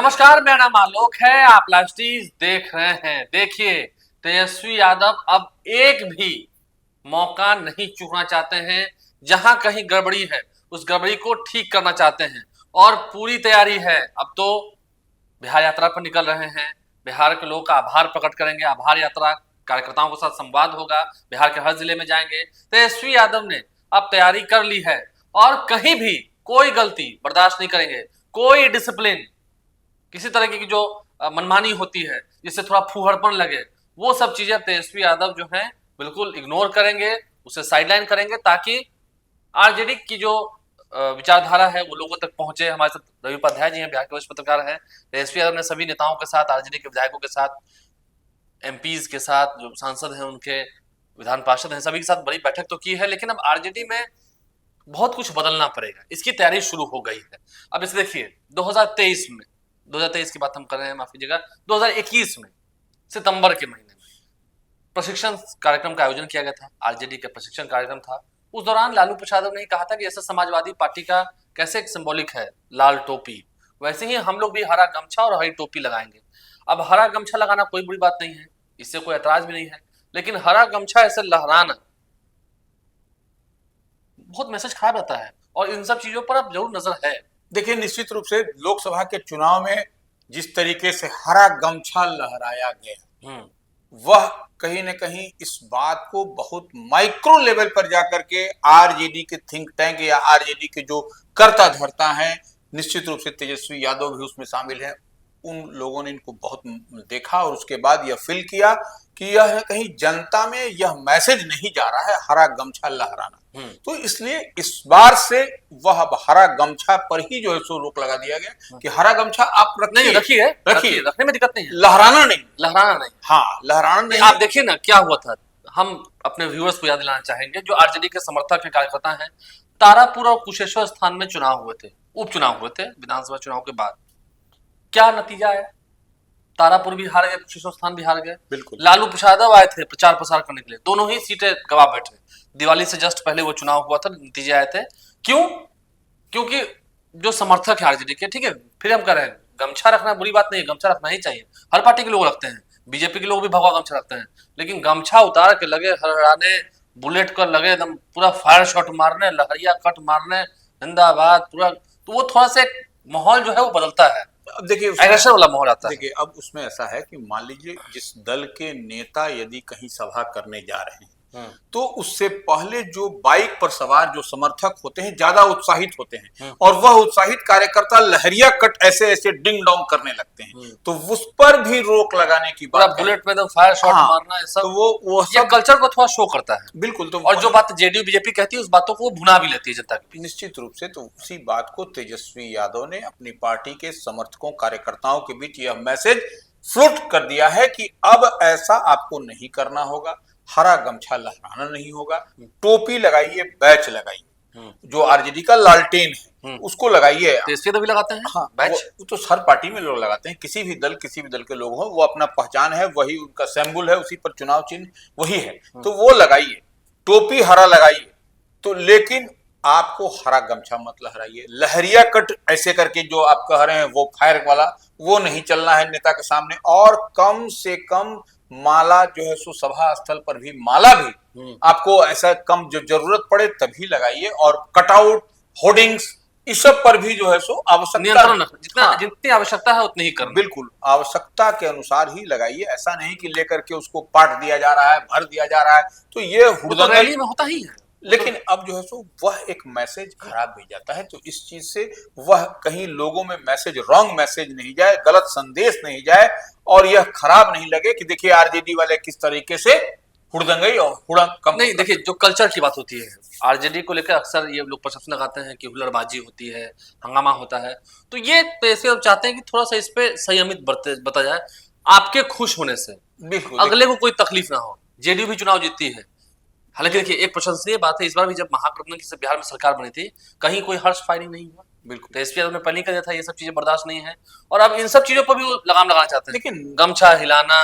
नमस्कार, मेरा नाम आलोक है। आप लाइव देख रहे हैं। देखिए, तेजस्वी यादव अब एक भी मौका नहीं चूकना चाहते हैं। जहां कहीं गड़बड़ी है उस गड़बड़ी को ठीक करना चाहते हैं और पूरी तैयारी है। अब तो बिहार यात्रा पर निकल रहे हैं। बिहार के लोगों का आभार प्रकट करेंगे। आभार यात्रा कार्यकर्ताओं के साथ संवाद होगा। बिहार के हर जिले में जाएंगे। तेजस्वी यादव ने अब तैयारी कर ली है और कहीं भी कोई गलती बर्दाश्त नहीं करेंगे। कोई डिसिप्लिन, किसी तरह की जो मनमानी होती है जिससे थोड़ा फूहड़पन लगे, वो सब चीजें तेजस्वी यादव जो हैं बिल्कुल इग्नोर करेंगे, उसे साइडलाइन करेंगे ताकि आरजेडी की जो विचारधारा है वो लोगों तक पहुंचे। हमारे साथ रवि उपाध्याय जी हैं, बिहार के वरिष्ठ पत्रकार हैं। तेजस्वी यादव ने सभी नेताओं के साथ, आरजेडी के विधायकों के साथ, एमपीज के साथ, जो सांसद हैं उनके, विधान पार्षद हैं, सभी के साथ बड़ी बैठक तो की है। लेकिन अब आरजेडी में बहुत कुछ बदलना पड़ेगा। इसकी तैयारी शुरू हो गई है। अब इसे देखिए, 2023 की बात हम कर रहे हैं, माफ कीजिएगा, 2021 में सितंबर के महीने में प्रशिक्षण कार्यक्रम का आयोजन किया गया था। आरजेडी का प्रशिक्षण कार्यक्रम था। उस दौरान लालू प्रसाद ने कहा था कि ऐसा समाजवादी पार्टी का कैसे एक सिंबॉलिक है लाल टोपी, वैसे ही हम लोग भी हरा गमछा और हरी टोपी लगाएंगे। अब हरा गमछा लगाना कोई बुरी बात नहीं है, इससे कोई ऐतराज भी नहीं है, लेकिन हरा गमछा ऐसे लहराना बहुत मैसेज खराब रहता है और इन सब चीजों पर अब जरूर नजर है। देखिए, निश्चित रूप से लोकसभा के चुनाव में जिस तरीके से हरा गमछा लहराया गया, वह कहीं न कहीं इस बात को बहुत माइक्रो लेवल पर जाकर के आरजेडी के थिंक टैंक या आरजेडी के जो कर्ता धर्ता हैं, निश्चित रूप से तेजस्वी यादव भी उसमें शामिल हैं, उन लोगों ने इनको बहुत देखा और उसके बाद यह फील किया कि यह कहीं जनता में यह मैसेज नहीं जा रहा है हरा गमछा लहराना। तो इसलिए इस बार से वह हरा गमछा पर ही जो है सो रोक लगा दिया गया कि हरा गमछा आप रखिए, रखने में दिक्कत नहीं है, लहराना नहीं। हाँ, लहराना नहीं। आप देखिए ना क्या हुआ था। हम अपने व्यूअर्स को याद दिलाना चाहेंगे, जो आरजेडी के समर्थक हैं, कार्यकर्ता हैं। तारापुर और कुशेश्वर स्थान में चुनाव हुए थे, उपचुनाव हुए थे विधानसभा चुनाव के बाद। क्या नतीजा आया? तारापुर भी हार गए, कुशेश्वर स्थान भी हार गए। बिल्कुल। लालू प्रसाद आए थे प्रचार प्रसार करने के लिए, दोनों ही सीटें गवा बैठे। दिवाली से जस्ट पहले वो चुनाव हुआ था, नतीजे आए थे। क्यों? क्योंकि जो समर्थक है आरजेडी के, ठीक है, फिर हम कह रहे हैं गमछा रखना बुरी बात नहीं है, गमछा रखना ही चाहिए। हर पार्टी के लोग रखते हैं, बीजेपी के लोग भी भगवा गमछा रखते हैं, लेकिन गमछा उतार के लगे हरहराने, बुलेट कर लगे एकदम पूरा फायर शॉट मारने, लहरिया कट मारने, जिंदाबाद पूरा, तो वो थोड़ा सा माहौल जो है वो बदलता है। अब देखिए, एग्रेशन वाला माहौल आता है। देखिए, अब उसमें ऐसा है कि मान लीजिए जिस दल के नेता यदि कहीं सभा करने जा रहे हैं, तो उससे पहले जो बाइक पर सवार जो समर्थक होते हैं ज्यादा उत्साहित होते हैं और वह उत्साहित कार्यकर्ता लहरिया कट ऐसे ऐसे डिंग डोंग करने लगते हैं, तो उस पर भी रोक लगाने की बात, बुलेट में तो फायर शॉट मारना है सब, तो वो सब कल्चर को थोड़ा शो करता है। बिल्कुल। तो और जो बात जेडीयू बीजेपी कहती है उस बातों को वो भुना भी लेती है जनता की। निश्चित रूप से। तो उसी बात को तेजस्वी यादव ने अपनी पार्टी के समर्थकों कार्यकर्ताओं के बीच यह मैसेज फ्लोट कर दिया है कि अब ऐसा आपको नहीं करना होगा, हरा गमछा लहराना नहीं होगा, टोपी लगाइए, बैच लगाइए, जो आरजेडी का लालटेन है उसको लगाइए। तेजस्वी भी लगाते हैं। हाँ, बैच वो तो हर पार्टी में लोग लगाते हैं, किसी भी दल के लोग हो, वो अपना पहचान है, वही उनका सिंबल है, उसी पर चुनाव चिन्ह वही है, तो वो लगाइए, टोपी हरा लगाइए। तो लेकिन आपको हरा गमछा मत लहराइए, लहरिया कट ऐसे करके जो आप कह रहे हैं वो फायर वाला, वो नहीं चलना है नेता के सामने। और कम से कम माला जो है सो सभा स्थल पर भी माला भी आपको ऐसा कम जो जरूरत पड़े तभी लगाइए, और कटआउट, होर्डिंग्स, इस सब पर भी जो है सो आवश्यकता, जितनी आवश्यकता है उतनी ही करना। बिल्कुल आवश्यकता के अनुसार ही लगाइए। ऐसा नहीं कि लेकर के उसको पाट दिया जा रहा है, भर दिया जा रहा है, तो ये रैली में होता ही है। लेकिन अब जो है सो वह एक मैसेज खराब भी जाता है, तो इस चीज से वह कहीं लोगों में मैसेज, रॉन्ग मैसेज नहीं जाए, गलत संदेश नहीं जाए और यह खराब नहीं लगे कि देखिए आरजेडी वाले किस तरीके से हुड़दंगई और हुड़ंग कम नहीं। देखिए, जो कल्चर की बात होती है, आरजेडी को लेकर अक्सर ये लोग परसेप्शन लगाते हैं कि हुल्लड़बाजी होती है, हंगामा होता है, तो ये पैसे चाहते हैं कि थोड़ा सा इस पे संयमित बता जाए, आपके खुश होने से अगले को कोई तकलीफ ना हो। जेडीयू भी चुनाव जीतती है, हालांकि देखिए एक प्रशंसनीय बात है, इस बार भी जब महागठबंधन की बिहार में सरकार बनी थी, कहीं कोई हर्ष फायरिंग नहीं हुआ। बिल्कुल, तेजस्वी यादव ने पहले कर दिया था, ये सब चीजें बर्दाश्त नहीं है और अब इन सब चीजों पर भी लगाम लगाना चाहते हैं। लेकिन गमछा हिलाना,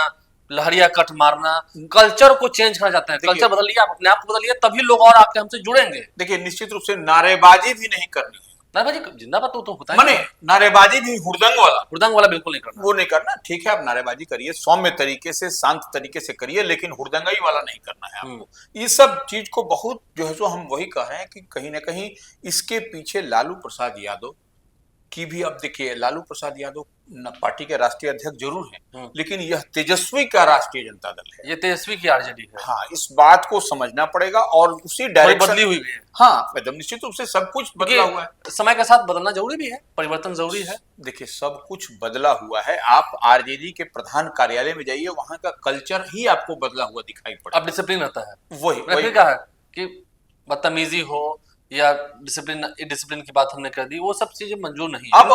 लहरिया कट मारना, कल्चर को चेंज करना चाहते हैं। कल्चर बदलिए, आप अपने आप को बदलिए, तभी लोग और आपके हमसे जुड़ेंगे। देखिए, निश्चित रूप से नारेबाजी भी नहीं करनी है, नारेबाजी जिंदाबाद तो होता है, माने नारेबाजी भी हुड़दंग वाला बिल्कुल नहीं करना। वो नहीं करना। ठीक है, आप नारेबाजी करिए, सौम्य तरीके से, शांत तरीके से करिए, लेकिन हुड़दंगाई वाला नहीं करना है आपको। ये सब चीज को बहुत जो है सो हम वही कह रहे हैं कि कहीं ना कहीं इसके पीछे लालू प्रसाद यादव की भी, अब देखिए लालू प्रसाद यादव पार्टी के राष्ट्रीय अध्यक्ष जरूर हैं, लेकिन यह तेजस्वी का राष्ट्रीय जनता दल है, ये तेजस्वी की आरजेडी है। हाँ, इस बात को समझना पड़ेगा और उसी डायरेक्शन बदली हुई भी है। हाँ, एकदम निश्चित रूप से सब कुछ बदला हुआ है। समय के साथ बदलना जरूरी भी है, परिवर्तन जरूरी है। देखिए सब कुछ बदला हुआ है। आप आरजेडी के प्रधान कार्यालय में जाइए, वहां का कल्चर ही आपको बदला हुआ दिखाई पड़ेगा। अब डिसिप्लिन रहता है, वही क्या है कि बदतमीजी हो या डिसिप्लिन की बात हमने कर दी, वो सब चीजें मंजूर नहीं है। अब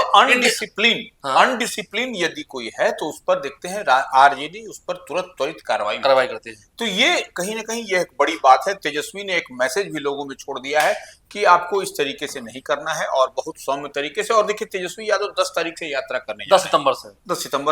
अनडिसिप्लिन यदि कोई है तो उस पर देखते हैं आरजेडी उस पर त्वरित कार्रवाई करती है। तो ये कहीं ना कहीं ये एक बड़ी बात है। तेजस्वी ने एक मैसेज भी लोगों में छोड़ दिया है कि आपको इस तरीके से नहीं करना है और बहुत सौम्य तरीके से। और देखिए तेजस्वी यादव 10 तारीख से यात्रा करने 10 सितंबर से।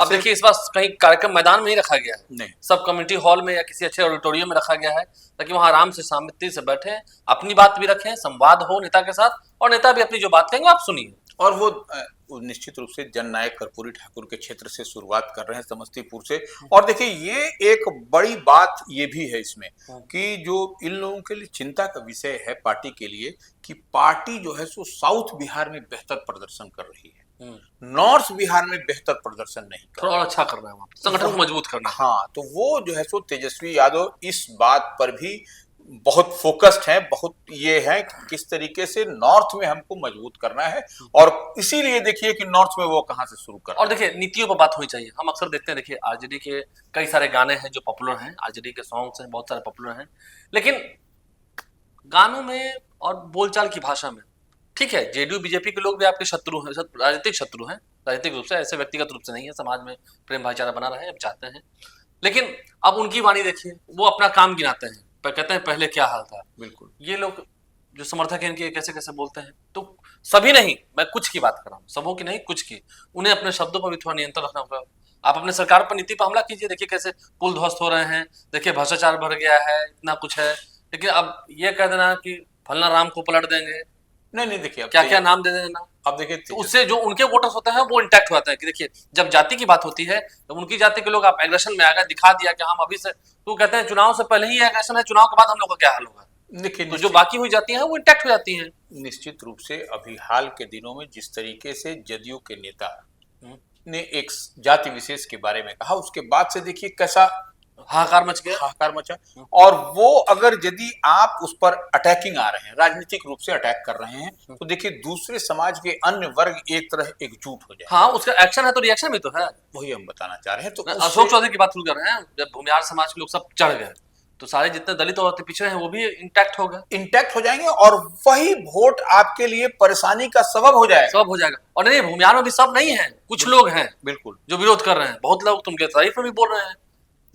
अब देखिए इस बार कहीं कार्यक्रम मैदान में नहीं रखा गया है, नहीं, सब कम्युनिटी हॉल में या किसी अच्छे ऑडिटोरियम में रखा गया है, ताकि वहां आराम से शांति से बैठे, अपनी बात भी रखें, संवाद हो नेता के साथ, और नेता भी अपनी जो बात कहेंगे आप सुनिए। और वो निश्चित रूप से जननायक कर्पूरी ठाकुर के क्षेत्र से शुरुआत कर रहे हैं, समस्तीपुर से। और देखिए ये एक बड़ी बात ये भी है इसमें कि जो इन लोगों के लिए चिंता का विषय है पार्टी के लिए, कि पार्टी जो है सो साउथ बिहार में बेहतर प्रदर्शन कर रही है, नॉर्थ बिहार में बेहतर प्रदर्शन नहीं कर थोड़ा और अच्छा करना है, संगठन को मजबूत करना है। हाँ, तो वो जो है सो तेजस्वी यादव इस बात पर भी बहुत फोकस्ड है, बहुत ये है कि किस तरीके से नॉर्थ में हमको मजबूत करना है। और इसीलिए देखिए कि नॉर्थ में वो कहां से शुरू कर। और देखिए नीतियों पर बात होनी चाहिए। हम अक्सर देखते हैं, देखिए आरजेडी के कई सारे गाने हैं जो पॉपुलर हैं, आरजेडी के सॉन्ग्स हैं बहुत सारे पॉपुलर हैं, लेकिन गानों में और बोलचाल की भाषा में, ठीक है जेडीयू बीजेपी के लोग भी आपके शत्रु हैं, राजनीतिक शत्रु हैं, राजनीतिक रूप से, ऐसे व्यक्तिगत रूप से नहीं है। समाज में प्रेम भाईचारा बना रहे, हम चाहते हैं, लेकिन अब उनकी वाणी देखिए, वो अपना काम गिनाते हैं, कहते हैं पहले क्या हाल था। बिल्कुल, ये लोग जो समर्थक हैं इनके कैसे कैसे बोलते हैं। तो सभी नहीं, मैं कुछ की बात कर रहा हूँ, सबों की नहीं, कुछ की। उन्हें अपने शब्दों पर भी थोड़ा नियंत्रण रखना होगा। आप अपने सरकार पर नीति पर हमला कीजिए, देखिए कैसे पुल ध्वस्त हो रहे हैं, देखिए भ्रष्टाचार बढ़ गया है, इतना कुछ है, लेकिन अब ये कह देना कि फलना राम को पलट देंगे, नहीं देखिए क्या क्या नाम दे देना। अब देखिए तो उससे जो उनके वोटर्स होते हैं वो इंटैक्ट हो जाता है कि देखिए जब जाति की बात होती है तो उनकी जाति के लोग आप एग्रेशन में आ गए, दिखा दिया कि हम अभी से, तो कहते हैं चुनाव से पहले ही एग्रेशन है, चुनाव के बाद हम लोग का क्या हाल होगा। देखिए तो जो बाकी हुई जाती हैं वो इंटैक्ट हो जाती हैं। निश्चित रूप से अभी हाल के दिनों में जिस तरीके से जदयू के नेता ने एक जाति विशेष के बारे में कहा, उसके बाद से देखिए कैसा हाहाकार मच गया, हाहाकार मचा। और वो अगर यदि आप उस पर अटैकिंग आ रहे हैं, राजनीतिक रूप से अटैक कर रहे हैं, तो देखिए दूसरे समाज के अन्य वर्ग एक तरह एकजुट हो जाए। हाँ, उसका एक्शन है तो रिएक्शन भी तो है, वही हम बताना चाह रहे हैं। तो अशोक चौधरी की बात शुरू कर रहे हैं, जब भूमिहार समाज के लोग सब चढ़ गए तो सारे जितने दलित और पिछड़े हैं वो भी इंटैक्ट हो गए, इंटैक्ट हो जाएंगे, और वही वोट आपके लिए परेशानी का सबब हो जाएगा। और नहीं, भूमिहार में भी सब नहीं है, कुछ लोग हैं बिल्कुल जो विरोध कर रहे हैं, बहुत लोग तुमके तारीफ में भी बोल रहे हैं।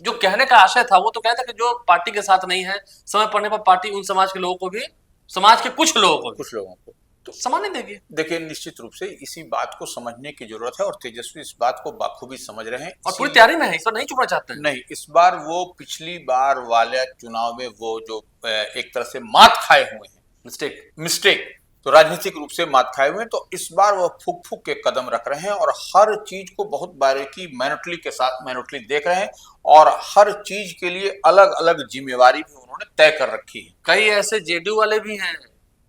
जो कहने का आशय था वो तो कहता कि जो पार्टी के साथ नहीं है, समय पड़ने पर पार्टी उन समाज के लोगों को भी, समाज के कुछ लोगों को तो सामान्य देगी। देखिए निश्चित रूप से इसी बात को समझने की जरूरत है, और तेजस्वी इस बात को बाखूबी समझ रहे हैं और पूरी तैयारी में है, इस बार नहीं चुकना चाहते हैं। नहीं, इस बार वो पिछली बार वाले चुनाव में वो जो एक तरह से मात खाए हुए हैं, मिस्टेक तो राजनीतिक रूप से मात खाए हुए हैं, तो इस बार वो फूक फूक के कदम रख रहे हैं और हर चीज को बहुत बारीकी मैनुटली देख रहे हैं, और हर चीज के लिए अलग अलग जिम्मेवारी भी उन्होंने तय कर रखी है। कई ऐसे जेडीयू वाले भी हैं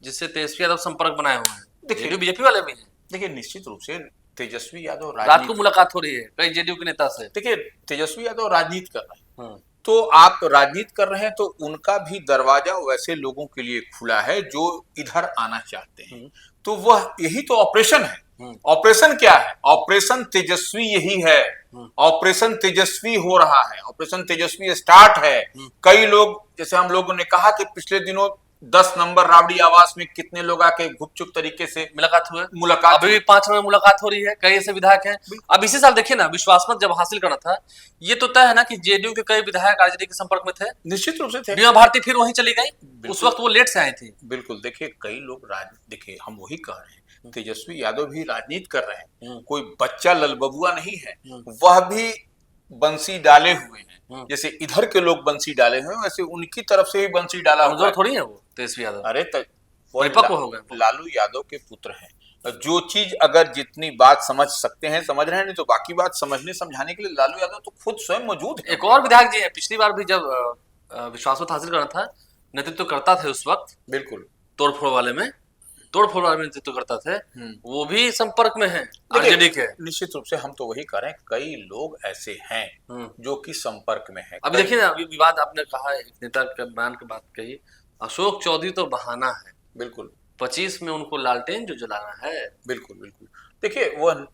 जिससे तेजस्वी यादव संपर्क बनाए हुए हैं, जेडीयू बीजेपी वाले भी हैं। देखिए निश्चित रूप से तेजस्वी यादव रात को मुलाकात हो रही है कई जेडीयू के नेता से। देखिए तेजस्वी यादव राजनीति कर रहे हैं, तो आप राजनीति कर रहे हैं तो उनका भी दरवाजा वैसे लोगों के लिए खुला है जो इधर आना चाहते हैं। तो वह यही तो ऑपरेशन है। ऑपरेशन क्या है? ऑपरेशन तेजस्वी यही है। ऑपरेशन तेजस्वी हो रहा है, ऑपरेशन तेजस्वी स्टार्ट है। कई लोग, जैसे हम लोगों ने कहा कि पिछले दिनों 10 नंबर राबड़ी आवास में कितने लोग आके गुपचुप तरीके से मुलाकात अभी भी 5 नंबर मुलाकात हो रही है, कई ऐसे विधायक हैं। अब इसी साल देखिए ना, विश्वास मत जब हासिल करना था, ये तो तय है ना कि जेडीयू के कई विधायक आरजेडी के संपर्क में थे, निश्चित रूप से थे। बीमा भारती फिर वहीं चली गई, उस वक्त वो लेट से आई थी। बिल्कुल, देखिए कई लोग देखिए हम वही कह रहे हैं, तेजस्वी यादव भी राजनीति कर रहे हैं, कोई बच्चा ललबबुआ नहीं है, वह भी बंसी डाले हुए हैं। जैसे इधर के लोग बंसी डाले हुए हैं, वैसे उनकी तरफ से भी बंसी डाला हुआ थोड़ी है वो तेजस्वी यादव। अरे परिपक्व हो गए, लालू यादव के पुत्र हैं। जो चीज अगर जितनी बात समझ सकते हैं समझ रहे हैं, नहीं तो बाकी बात समझने समझाने के लिए लालू यादव तो खुद स्वयं मौजूद है। एक और विधायक जी है, पिछली बार भी जब विश्वास मत हासिल करना था, नेतृत्व करता थे उस वक्त, बिल्कुल तोड़फोड़ वाले में नेतृत्व करता थे, वो भी संपर्क में है आरजेडी के। निश्चित रूप से हम तो वही करें, कई लोग ऐसे हैं जो कि संपर्क में है। अभी देखिए ना, अभी विवाद आपने कहा, एक नेता के बयान की बात कही, अशोक चौधरी तो बहाना है, बिल्कुल 25 में उनको लालटेन जो जलाना है। बिल्कुल बिल्कुल देखिए, वह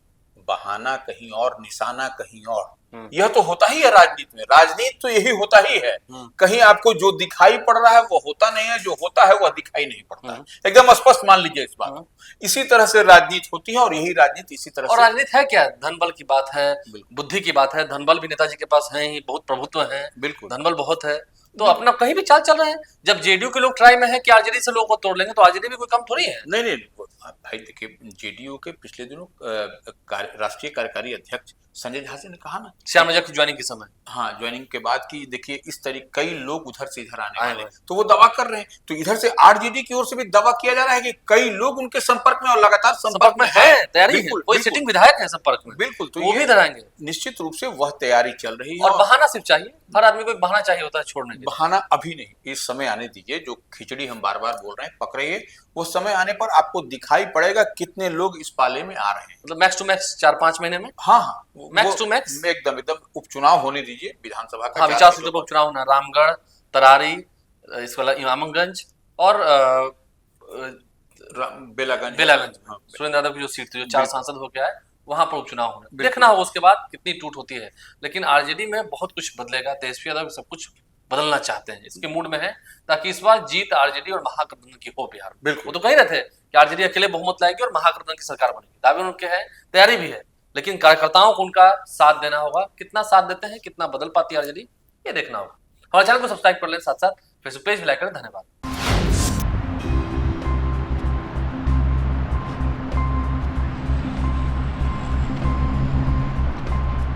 बहाना कहीं और, निशाना कहीं और, यह तो होता ही है राजनीति में। राजनीति तो यही होता ही है, कहीं आपको जो दिखाई पड़ रहा है वो होता नहीं है, जो होता है वह दिखाई नहीं पड़ता है। एकदम स्पष्ट मान लीजिए इस बात। इसी तरह से राजनीति होती है और यही राजनीति इसी तरह और से। राजनीति है क्या, धन बल की बात है, बुद्धि की बात है। धन बल भी नेताजी के पास है ही, बहुत प्रभुत्व है, बिल्कुल धन बल बहुत है, तो अपना कहीं भी चाल चल रहे हैं। जब जेडीयू के लोग ट्राई में है कि आरजेडी से लोगों को तोड़ लेंगे, तो आरजेडी भी कोई कम थोड़ी है। नहीं नहीं भाई देखिए, जेडीयू के पिछले दिनों राष्ट्रीय कार्यकारी अध्यक्ष संजय झा ने कहा ना, श्याम रजक की ज्वाइनिंग के समय, हाँ ज्वाइनिंग के बाद की देखिए इस तरीके कई लोग उधर से इधर आने वाले, तो वो दावा कर रहे हैं। तो इधर से आरजेडी की ओर से भी दावा किया जा रहा है कि कई लोग उनके संपर्क में और लगातार संपर्क में है, तैयारी है, कोई सिटिंग विधायक है संपर्क में, बिल्कुल, तो वो भी इधर आएंगे। निश्चित रूप से वह तैयारी चल रही है। और बहाना सिर्फ चाहिए, हर आदमी को एक बहाना चाहिए होता है छोड़ने के। बहाना अभी नहीं, इस समय आने दीजिए। जो खिचड़ी हम बार बार बोल रहे हैं पकड़िए, वो समय आने पर आपको दिखाई पड़ेगा कितने लोग इस पाले में आ रहे हैं। मतलब मैक्स टू मैक्स 4-5 महीने में। हाँ हाँ, मैक्स टू मैक्स एकदम उपचुनाव होने दीजिए विधानसभा का। हाँ, विचार से उपचुनाव होना, रामगढ़, तरारी, इसके अलावा इमामगंज और बेलागंज सुरेंद्र यादव की जो सीट थी, जो 4 सांसद होके आए, वहां पर उपचुनाव होने देखना होगा उसके बाद कितनी टूट होती है। लेकिन आरजेडी में बहुत कुछ बदलेगा, तेजस्वी यादव सब कुछ बदलना चाहते हैं, इसके मूड में है, ताकि इस बार जीत आरजेडी और महागठबंधन की हो बिहार में। वो तो कह रहे थे कि आरजेडी अकेले बहुमत लाएगी और महागठबंधन की सरकार बनेगी, दावे उनके हैं, तैयारी भी है, लेकिन कार्यकर्ताओं को उनका साथ देना होगा। कितना साथ देते हैं, कितना बदल पाती है आरजेडी, ये देखना होगा। हमारे चैनल को सब्सक्राइब कर लें, साथ साथ फेसबुक पेज भी लाइक करें। धन्यवाद।